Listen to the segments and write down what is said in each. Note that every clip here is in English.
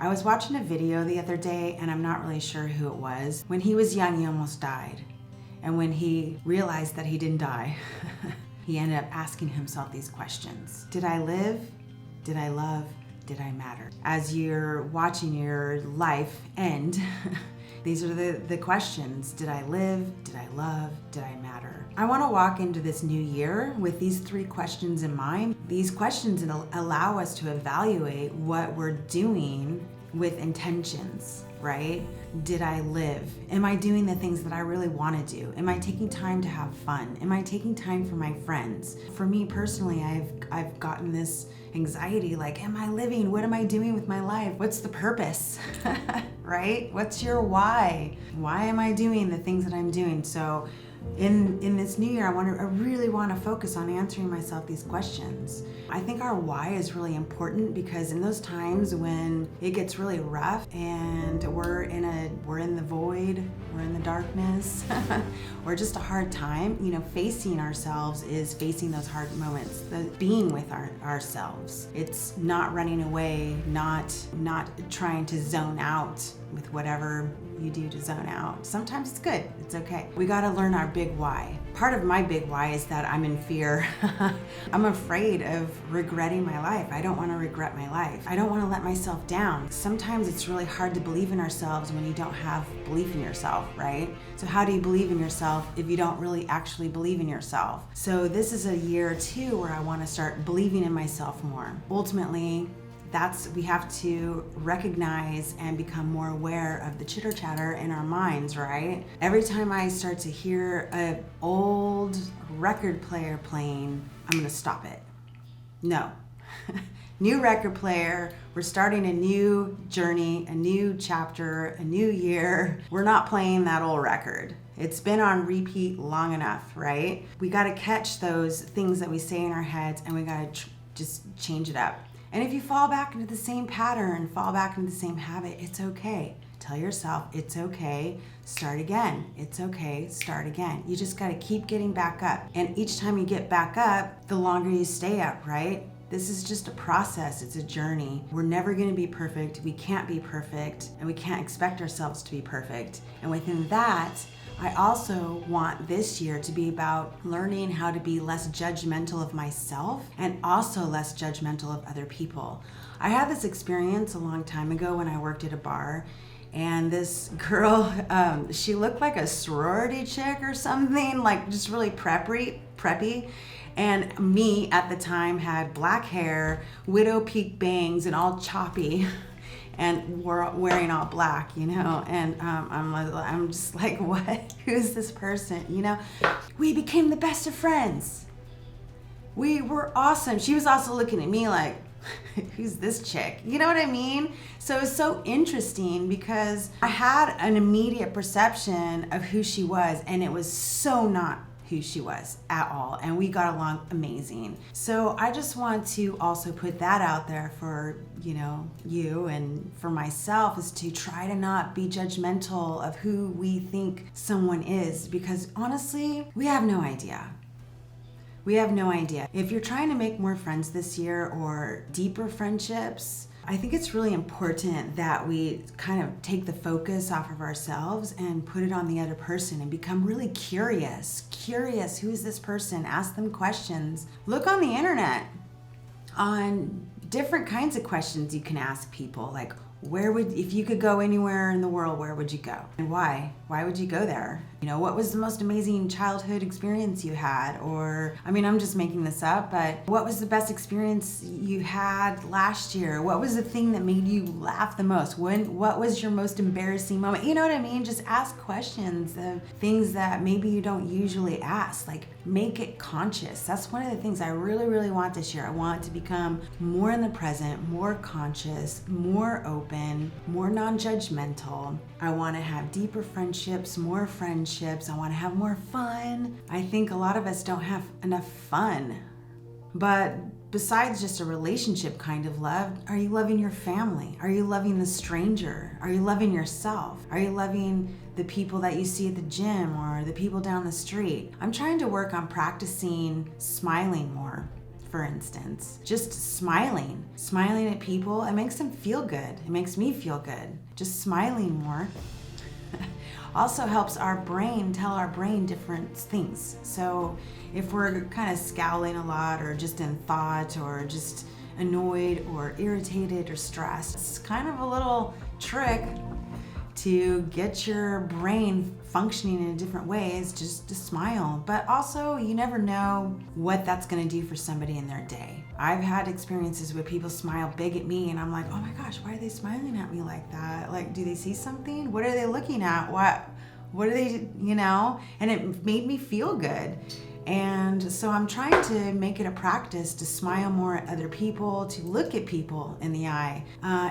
I was watching a video the other day, and I'm not really sure who it was. When he was young, he almost died. And when he realized that he didn't die, he ended up asking himself these questions. Did I live? Did I love? Did I matter? As you're watching your life end, these are the questions. Did I live? Did I love? Did I matter? I want to walk into this new year with these 3 questions in mind. These questions allow us to evaluate what we're doing with intentions, right? Did I live? Am I doing the things that I really want to do? Am I taking time to have fun? Am I taking time for my friends? For me personally, I've gotten this anxiety, like, am I living? What am I doing with my life? What's the purpose? Right? What's your why? Why am I doing the things that I'm doing? So in this new year, I really want to focus on answering myself these questions. I think our why is really important, because in those times when it gets really rough and we're in the void, we're in the darkness, or just a hard time, facing ourselves is facing those hard moments, being with ourselves. It's not running away, not trying to zone out with whatever you do to zone out. Sometimes it's good, it's okay. We gotta learn our big why. Part of my big why is that I'm in fear. I'm afraid of regretting my life. I don't wanna regret my life. I don't wanna let myself down. Sometimes it's really hard to believe in ourselves when you don't have belief in yourself, right? So how do you believe in yourself if you don't really actually believe in yourself? So this is a year too where I wanna start believing in myself more. Ultimately, we have to recognize and become more aware of the chitter chatter in our minds, right? Every time I start to hear an old record player playing, I'm gonna stop it. No. New record player, we're starting a new journey, a new chapter, a new year. We're not playing that old record. It's been on repeat long enough, right? We gotta catch those things that we say in our heads, and we gotta just change it up. And if you fall back into the same pattern, fall back into the same habit, it's okay. Tell yourself, it's okay, start again. It's okay, start again. You just gotta keep getting back up. And each time you get back up, the longer you stay up, right? This is just a process, it's a journey. We're never gonna be perfect, we can't be perfect, and we can't expect ourselves to be perfect. And within that, I also want this year to be about learning how to be less judgmental of myself and also less judgmental of other people. I had this experience a long time ago when I worked at a bar, and this girl, she looked like a sorority chick or something, like just really preppy. And me at the time had black hair, widow peak bangs, and all choppy. And we're wearing all black, and I'm just like, what? Who's this person? We became the best of friends. We were awesome. She was also looking at me like, who's this chick? You know what I mean? So it was so interesting because I had an immediate perception of who she was, and it was so not who she was at all, and we got along amazing. So I just want to also put that out there for you and for myself, is to try to not be judgmental of who we think someone is, because honestly, we have no idea. We have no idea. If you're trying to make more friends this year or deeper friendships, I think it's really important that we kind of take the focus off of ourselves and put it on the other person and become really curious. Curious, who is this person? Ask them questions. Look on the internet on different kinds of questions you can ask people, like, if you could go anywhere in the world, where would you go? And why? Why would you go there? What was the most amazing childhood experience you had? Or, I'm just making this up, but what was the best experience you had last year? What was the thing that made you laugh the most? What was your most embarrassing moment? You know what I mean? Just ask questions of things that maybe you don't usually ask. Like, make it conscious. That's one of the things I really, really want this year. I want to become more in the present, more conscious, more open, more non-judgmental. I want to have deeper friendships, more friendships. I want to have more fun. I think a lot of us don't have enough fun. But besides just a relationship kind of love, are you loving your family? Are you loving the stranger? Are you loving yourself? Are you loving the people that you see at the gym or the people down the street? I'm trying to work on practicing smiling more for instance. Just smiling at people, it makes them feel good. It makes me feel good. Just smiling more also helps our brain tell our brain different things. So if we're kind of scowling a lot, or just in thought, or just annoyed or irritated or stressed, it's kind of a little trick to get your brain functioning in different ways, just to smile. But also, you never know what that's gonna do for somebody in their day. I've had experiences where people smile big at me and I'm like, oh my gosh, why are they smiling at me like that? Like, do they see something? What are they looking at? What are they, And it made me feel good. And so I'm trying to make it a practice to smile more at other people, to look at people in the eye.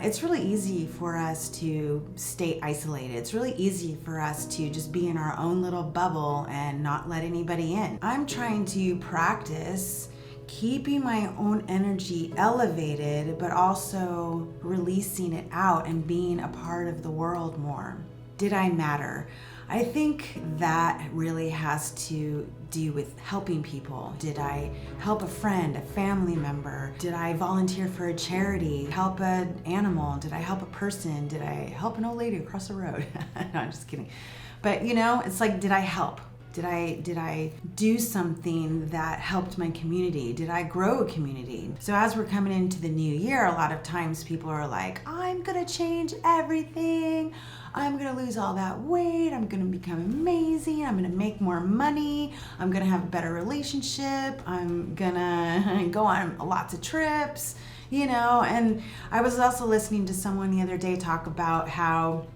It's really easy for us to stay isolated. It's really easy for us to just be in our own little bubble and not let anybody in. I'm trying to practice keeping my own energy elevated, but also releasing it out and being a part of the world more. Did I matter? I think that really has to do with helping people. Did I help a friend, a family member? Did I volunteer for a charity? Help an animal? Did I help a person? Did I help an old lady across the road? No, I'm just kidding. But it's like, did I help? Did I do something that helped my community? Did I grow a community? So as we're coming into the new year, a lot of times people are like, I'm gonna change everything. I'm gonna lose all that weight. I'm gonna become amazing. I'm gonna make more money. I'm gonna have a better relationship. I'm gonna go on lots of trips, And I was also listening to someone the other day talk about how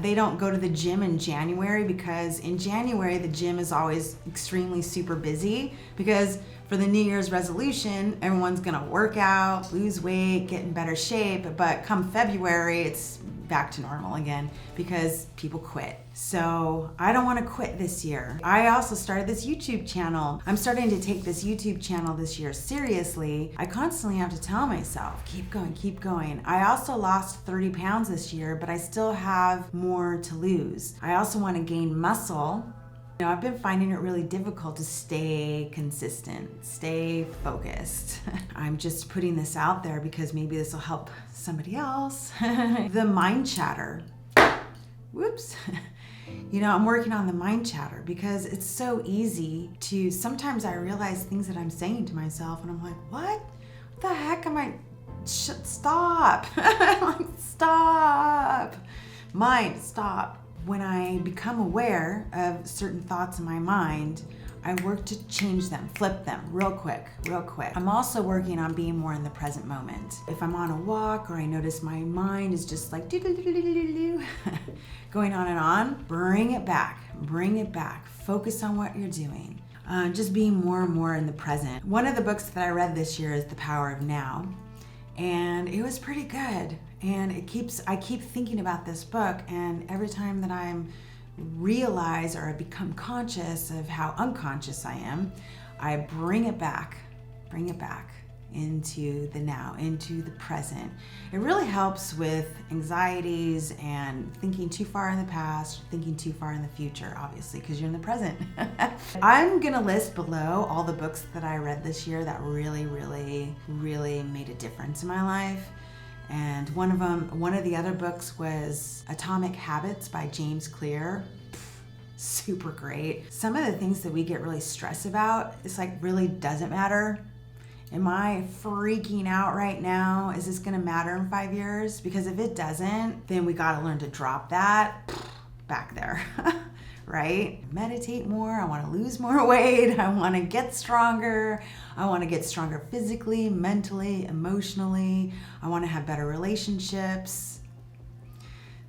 they don't go to the gym in January, because in January the gym is always extremely super busy, because for the New Year's resolution, everyone's gonna work out, lose weight, get in better shape, but come February, it's back to normal again because people quit. So I don't want to quit this year. I also started this YouTube channel. I'm starting to take this YouTube channel this year seriously. I constantly have to tell myself, keep going, keep going. I also lost 30 pounds this year, but I still have more to lose. I also want to gain muscle. I've been finding it really difficult to stay consistent, stay focused. I'm just putting this out there because maybe this will help somebody else. The mind chatter. Whoops. I'm working on the mind chatter because it's so easy to, sometimes I realize things that I'm saying to myself and I'm like, what the heck am I, stop. Like, stop. Mind, stop. When I become aware of certain thoughts in my mind, I work to change them, flip them real quick. I'm also working on being more in the present moment. If I'm on a walk or I notice my mind is just like going on and on, bring it back. Focus on what you're doing. Just being more and more in the present. One of the books that I read this year is The Power of Now, and it was pretty good. And I keep thinking about this book, and every time that I'm realize or I become conscious of how unconscious I am, I bring it back into the now, into the present. It really helps with anxieties and thinking too far in the past, thinking too far in the future, obviously, because you're in the present. I'm gonna list below all the books that I read this year that really, really, really made a difference in my life. And one of the other books was Atomic Habits by James Clear. Super great. Some of the things that we get really stressed about, it's like really doesn't matter. Am I freaking out right now? Is this gonna matter in 5 years? Because if it doesn't, then we gotta learn to drop that back there. Right? Meditate more. I want to lose more weight. I want to get stronger. I want to get stronger physically, mentally, emotionally. I want to have better relationships.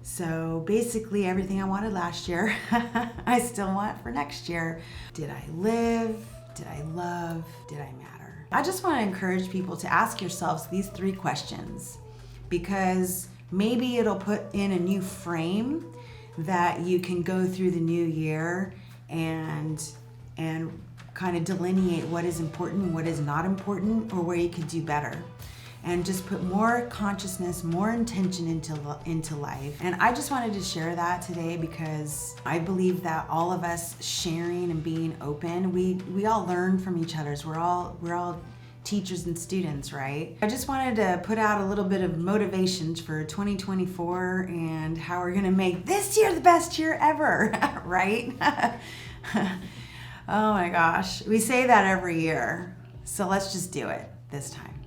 So basically everything I wanted last year, I still want for next year. Did I live? Did I love? Did I matter? I just want to encourage people to ask yourselves these 3 questions, because maybe it'll put in a new frame that you can go through the new year and kind of delineate what is important and what is not important, or where you could do better, and just put more consciousness, more intention into life. And I just wanted to share that today because I believe that all of us sharing and being open, we all learn from each other. We're all teachers and students, right? I just wanted to put out a little bit of motivations for 2024 and how we're gonna make this year the best year ever, right? Oh my gosh, we say that every year. So let's just do it this time.